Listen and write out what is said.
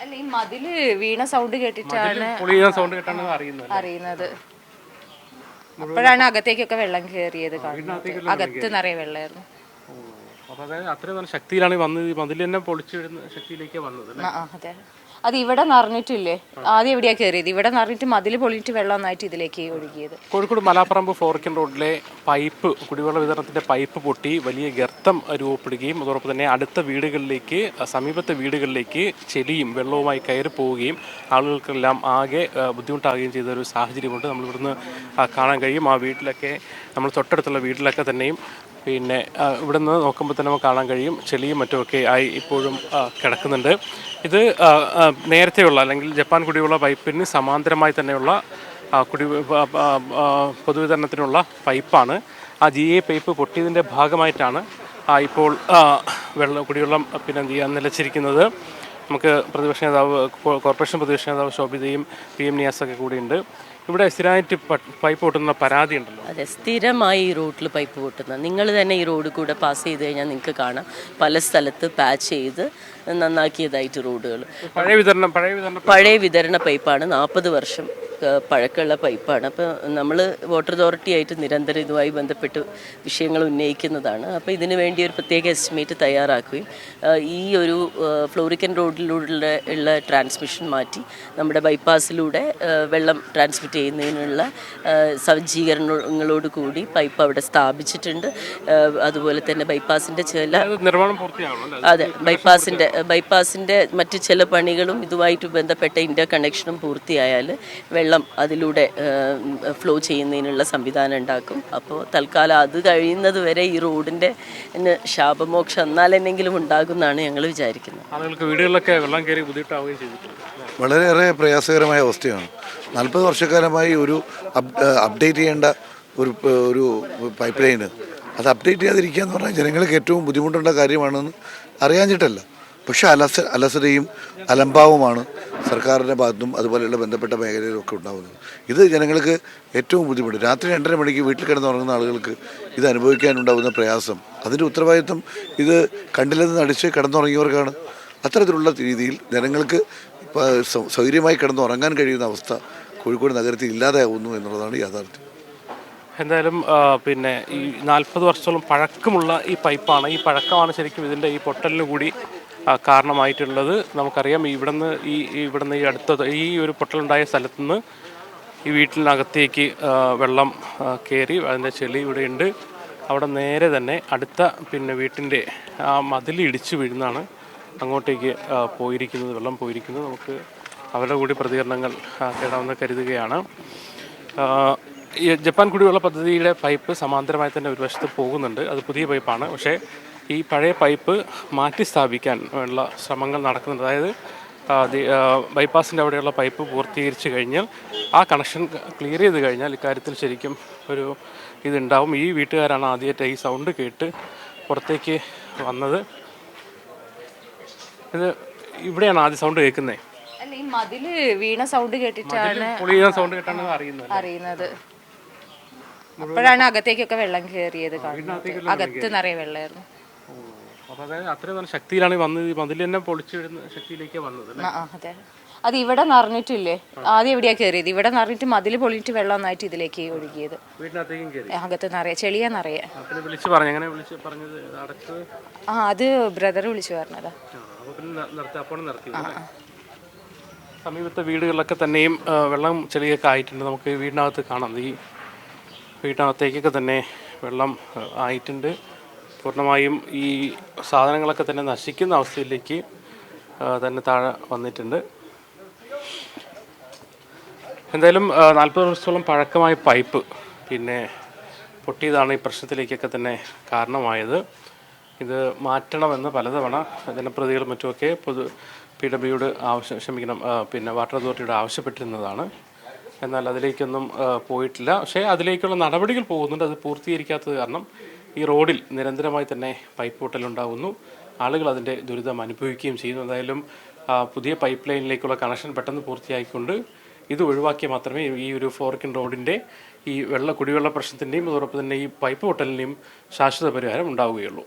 അല്ല, ഈ മതില് വീണ സൗണ്ട് കേട്ടിട്ടാണ് അറിയുന്നത്. അപ്പോഴാണ് അകത്തേക്കൊക്കെ വെള്ളം കയറിയത് കാണുന്നത്. അകത്ത് നിറയെ വെള്ളമായിരുന്നു. അതായത് അത്രയും നല്ല ശക്തിയിലാണ് വന്നത്. മതിൽ തന്നെ പൊളിച്ചു വിടുന്ന ശക്തിയിലേക്ക് വന്നത്. അതെ, അത് ഇവിടെ നിറഞ്ഞിട്ടില്ലേ, ആദ്യം എവിടെയാ കയറിയത്, ഇവിടെ നിറഞ്ഞിട്ട് മതിൽ പൊളിഞ്ഞിട്ട് വെള്ളം ഒന്നായിട്ട് ഇതിലേക്ക് ഒഴുകിയത്. കോഴിക്കോട് മലാപ്പറമ്പ് ഫോർക്കിൻ റോഡിലെ പൈപ്പ്, കുടിവെള്ള വിതരണത്തിന്റെ പൈപ്പ് പൊട്ടി വലിയ ഗർത്തം രൂപപ്പെടുകയും അതോടൊപ്പം തന്നെ അടുത്ത വീടുകളിലേക്ക്, സമീപത്തെ വീടുകളിലേക്ക് ചെളിയും വെള്ളവുമായി കയറി പോവുകയും ആളുകൾക്കെല്ലാം ആകെ ബുദ്ധിമുട്ടാകുകയും ചെയ്ത ഒരു സാഹചര്യമുണ്ട്. നമ്മളിവിടുന്ന് കാണാൻ കഴിയും. ആ വീട്ടിലൊക്കെ, നമ്മൾ തൊട്ടടുത്തുള്ള വീട്ടിലൊക്കെ തന്നെയും പിന്നെ ഇവിടെ നിന്ന് നോക്കുമ്പോൾ തന്നെ നമുക്ക് കാണാൻ കഴിയും ചെളിയും മറ്റുമൊക്കെ ആയി ഇപ്പോഴും കിടക്കുന്നുണ്ട്. ഇത് നേരത്തെയുള്ള അല്ലെങ്കിൽ ജപ്പാൻ കുടിവെള്ള പൈപ്പിന് സമാന്തരമായി തന്നെയുള്ള പൊതുവിതരണത്തിനുള്ള പൈപ്പാണ്. ആ GA പൈപ്പ് പൊട്ടിയതിൻ്റെ ഭാഗമായിട്ടാണ് ഇപ്പോൾ കുടിവെള്ളം പിന്നെ എന്ത് ചെയ്യാൻ നിലച്ചിരിക്കുന്നത്. നമുക്ക് പ്രതിപക്ഷ നേതാവ്, കോർപ്പറേഷൻ പ്രതിപക്ഷ നേതാവ് ശോഭിതയും PM നിയാസൊക്കെ കൂടിയുണ്ട്. ഇവിടെ സ്ഥിരമായിട്ട് പൈപ്പ് പൊട്ടുന്ന പരാതി ഉണ്ടല്ലോ. അതെ, സ്ഥിരമായി ഈ റോഡിൽ പൈപ്പ് പൊട്ടുന്ന, നിങ്ങൾ തന്നെ ഈ റോഡ് കൂടെ പാസ് ചെയ്ത് കഴിഞ്ഞാൽ നിങ്ങൾക്ക് കാണാം പല സ്ഥലത്ത് പാച്ച് ചെയ്ത് നന്നാക്കിയതായിട്ട് റോഡുകൾ. പഴയ വിതരണ പൈപ്പാണ്, 40 വർഷം പഴക്കമുള്ള പൈപ്പാണ്. അപ്പോൾ നമ്മൾ വാട്ടർ അതോറിറ്റി ആയിട്ട് നിരന്തരം ഇതുമായി ബന്ധപ്പെട്ട് വിഷയങ്ങൾ ഉന്നയിക്കുന്നതാണ്. അപ്പോൾ ഇതിനു വേണ്ടി ഒരു പ്രത്യേക എസ്റ്റിമേറ്റ് തയ്യാറാക്കുകയും ഈ ഒരു ഫ്ലോറിക്കൻ റോഡിലൂടെ ഉള്ള ട്രാൻസ്മിഷൻ മാറ്റി നമ്മുടെ ബൈപ്പാസിലൂടെ വെള്ളം ട്രാൻസ്മിറ്റ് ചെയ്യുന്നതിനുള്ള സജ്ജീകരണങ്ങളോട് കൂടി പൈപ്പ് അവിടെ സ്ഥാപിച്ചിട്ടുണ്ട്. അതുപോലെ തന്നെ ബൈപ്പാസിൻ്റെ ചില നിർമ്മാണം പൂർത്തിയാകണം. അതെ, ബൈപ്പാസിൻ്റെ മറ്റ് ചില പണികളും ഇതുമായിട്ട് ബന്ധപ്പെട്ട ഇന്റർ കണക്ഷനും പൂർത്തിയായാൽ വെള്ളം അതിലൂടെ ഫ്ലോ ചെയ്യുന്നതിനുള്ള സംവിധാനം ഉണ്ടാക്കും. അപ്പോൾ തൽക്കാലം അത് കഴിയുന്നത് വരെ ഈ റോഡിൻ്റെ ശാപമോക്ഷം എന്നാലെന്നെങ്കിലും ഉണ്ടാകുമെന്നാണ് ഞങ്ങൾ വിചാരിക്കുന്നത്. ആളുകൾക്ക് വീടുകളിലൊക്കെ വെള്ളം കയറി ബുദ്ധിമുട്ടാവുകയും ചെയ്തിട്ടുണ്ട്. വളരെയേറെ പ്രയാസകരമായ അവസ്ഥയാണ്. 40 വർഷക്കാലമായി ഒരു അപ്ഡേറ്റ് ചെയ്യേണ്ട ഒരു പൈപ്പ് ലൈന് അത് അപ്ഡേറ്റ് ചെയ്യാതിരിക്കുക എന്ന് പറഞ്ഞാൽ ജനങ്ങൾക്ക് ഏറ്റവും ബുദ്ധിമുട്ടുള്ള കാര്യമാണെന്ന് അറിയാഞ്ഞിട്ടല്ല. പക്ഷേ അലസതയും അലംഭാവമാണ് സർക്കാരിൻ്റെ ഭാഗത്തും അതുപോലെയുള്ള ബന്ധപ്പെട്ട മേഖലയിലൊക്കെ ഉണ്ടാകുന്നത്. ഇത് ജനങ്ങൾക്ക് ഏറ്റവും ബുദ്ധിമുട്ട്. രാത്രി 2:30 മണിക്ക് വീട്ടിൽ കിടന്നുറങ്ങുന്ന ആളുകൾക്ക് ഇത് അനുഭവിക്കാനുണ്ടാകുന്ന പ്രയാസം, അതിൻ്റെ ഉത്തരവാദിത്വം ഇത് കണ്ടില്ലെന്ന് നടിച്ച് കിടന്നുറങ്ങിയവർക്കാണ്. അത്തരത്തിലുള്ള രീതിയിൽ ജനങ്ങൾക്ക് സൗകര്യമായി കിടന്നുറങ്ങാൻ കഴിയുന്ന അവസ്ഥ കോഴിക്കോട് നഗരത്തിൽ ഇല്ലാതെയാവുന്നു എന്നുള്ളതാണ് യാഥാർത്ഥ്യം. എന്തായാലും പിന്നെ ഈ 40 വർഷത്തോളം പഴക്കമുള്ള ഈ പൈപ്പാണ്, ഈ പഴക്കമാണ് ശരിക്കും ഇതിൻ്റെ ഈ പൊട്ടലിന് കൂടി കാരണമായിട്ടുള്ളത്. നമുക്കറിയാം ഇവിടുന്ന് ഈ അടുത്ത ഈ ഒരു പൊട്ടലുണ്ടായ സ്ഥലത്തുനിന്ന് ഈ വീട്ടിനകത്തേക്ക് വെള്ളം കയറി അതിൻ്റെ ചെളി ഇവിടെയുണ്ട്. അവിടെ നേരെ തന്നെ അടുത്ത പിന്നെ വീട്ടിൻ്റെ ആ മതിൽ ഇടിച്ചു വീഴുന്നതാണ് അങ്ങോട്ടേക്ക് വെള്ളം പോയിരിക്കുന്നത്. നമുക്ക് അവരുടെ കൂടി പ്രതികരണങ്ങൾ കേടാമെന്ന് കരുതുകയാണ്. ഈ ജപ്പാൻ കുടിവെള്ള പദ്ധതിയുടെ പൈപ്പ് സമാന്തരമായി തന്നെ ഒരു വശത്ത് പോകുന്നുണ്ട്. അത് പുതിയ പൈപ്പാണ്. പക്ഷേ ഈ പഴയ പൈപ്പ് മാറ്റി സ്ഥാപിക്കാൻ ഉള്ള ശ്രമങ്ങൾ നടക്കുന്നുണ്ട്. അതായത് ബൈപ്പാസിൻ്റെ അവിടെയുള്ള പൈപ്പ് പൂർത്തീകരിച്ച് കഴിഞ്ഞാൽ, ആ കണക്ഷൻ ക്ലിയർ ചെയ്ത് കഴിഞ്ഞാൽ ഇക്കാര്യത്തിൽ ശരിക്കും ഒരു ഇതുണ്ടാവും. ഈ വീട്ടുകാരാണ് ആദ്യമായിട്ട് ഈ സൗണ്ട് കേട്ട് പുറത്തേക്ക് വന്നത്. ഇത് ഇവിടെയാണ് ആദ്യം സൗണ്ട് കേൾക്കുന്നത്. അല്ല, ഈ മതില് വീണ സൗണ്ട് കേട്ടിട്ടാണ് അറിയുന്നത്. അപ്പോഴാണ് അകത്തേക്കൊക്കെ വെള്ളം കയറിയത് കാണുന്നത്. അകത്ത് നിറയെ വെള്ളമായിരുന്നു. അതായത് അത്രയും നല്ല ശക്തിയിലാണ് വന്നത്. മതിൽ തന്നെ പൊളിച്ചു വിടുന്ന ശക്തിയിലേക്ക് വന്നത്. അതെ, അത് ഇവിടെ നിറഞ്ഞിട്ടില്ലേ, ആദ്യം എവിടെയാ കയറിയത്, ഇവിടെ നിറഞ്ഞിട്ട് മതിൽ പൊളിഞ്ഞിട്ട് വെള്ളം ഒന്നായിട്ട് ഇതിലേക്ക് ഒഴുകിയത്. അകത്ത് നിറയെ ചെളിയാ നിറയെ. അത് ബ്രദർ വിളിച്ചു പറഞ്ഞതാ. സമീപത്തെ വീടുകളിലൊക്കെ തന്നെയും വെള്ളം ചെളിയൊക്കെ ആയിട്ടുണ്ട്. നമുക്ക് വീടിനകത്ത് കാണാം. ഈ വീടിനകത്തേക്കൊക്കെ തന്നെ വെള്ളം ആയിട്ടുണ്ട്. പൂർണ്ണമായും ഈ സാധനങ്ങളൊക്കെ തന്നെ നശിക്കുന്ന അവസ്ഥയിലേക്ക് തന്നെ താഴെ വന്നിട്ടുണ്ട്. എന്തായാലും 40 വർഷത്തോളം പഴക്കമായ പൈപ്പ് പിന്നെ പൊട്ടിയതാണ് ഈ പ്രശ്നത്തിലേക്കൊക്കെ തന്നെ കാരണമായത്. ഇത് മാറ്റണമെന്ന് പലതവണ ജനപ്രതിനിധികളും മറ്റുമൊക്കെ PWയോട് പിന്നെ വാട്ടർ അതോറിറ്റിയോട് ആവശ്യപ്പെട്ടിരുന്നതാണ്. എന്നാൽ അതിലേക്കൊന്നും പോയിട്ടില്ല. പക്ഷേ അതിലേക്കുള്ള നടപടികൾ പോകുന്നുണ്ട്. അത് പൂർത്തീകരിക്കാത്തത് കാരണം ഈ റോഡിൽ നിരന്തരമായി തന്നെ പൈപ്പ് പൊട്ടലുണ്ടാകുന്നു. ആളുകൾ അതിൻ്റെ ദുരിതം അനുഭവിക്കുകയും ചെയ്യുന്നു. എന്തായാലും പുതിയ പൈപ്പ് ലൈനിലേക്കുള്ള കണക്ഷൻ പെട്ടെന്ന് പൂർത്തിയാക്കിക്കൊണ്ട് ഇത് ഒഴിവാക്കിയാൽ മാത്രമേ ഈ ഒരു ഫോർക്കിൻ റോഡിൻ്റെ ഈ കുടിവെള്ള പ്രശ്നത്തിൻ്റെയും അതോടൊപ്പം തന്നെ ഈ പൈപ്പ് പൊട്ടലിൻ്റെയും ശാശ്വത പരിഹാരം ഉണ്ടാവുകയുള്ളൂ.